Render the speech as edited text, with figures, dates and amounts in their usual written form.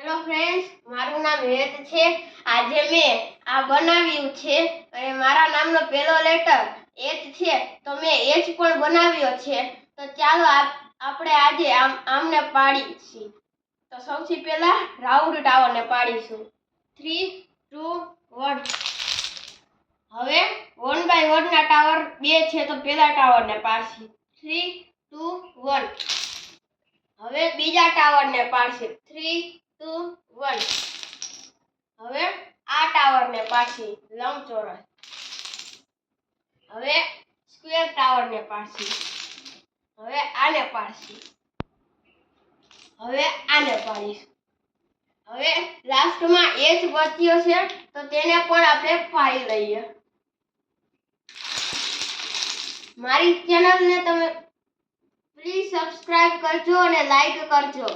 Hello friends, મારું નામ હેત છે। આજે મેં આ બનાવ્યું છે અને મારા નામનો પહેલો લેટર એચ છે, તો મેં એચ પણ બનાવ્યો છે। તો ચાલો આપણે આજે આમને પાડીશું। તો સૌથી પહેલા રાઉન્ડ ટાવરને પાડીશું। 3 2 1। હવે 1 બાય 1 ના ટાવર બે છે, તો પહેલા ટાવરને પાડશું। 3 2 1। હવે બીજા ટાવરને પાડશે। 3 2 1। હવે આ ટાવરને પાડશે લંબચોરસ। હવે સ્ક્વેર ટાવરને પાડશે। હવે આને પાડશે। હવે આને પાડીશું। હવે લાસ્ટમાં એચ બચ્યો છે, તો તેને પણ આપણે પાડી લઈએ। મારી ચેનલને તમે પ્લીઝ સબસ્ક્રાઇબ કરજો અને લાઈક કરજો।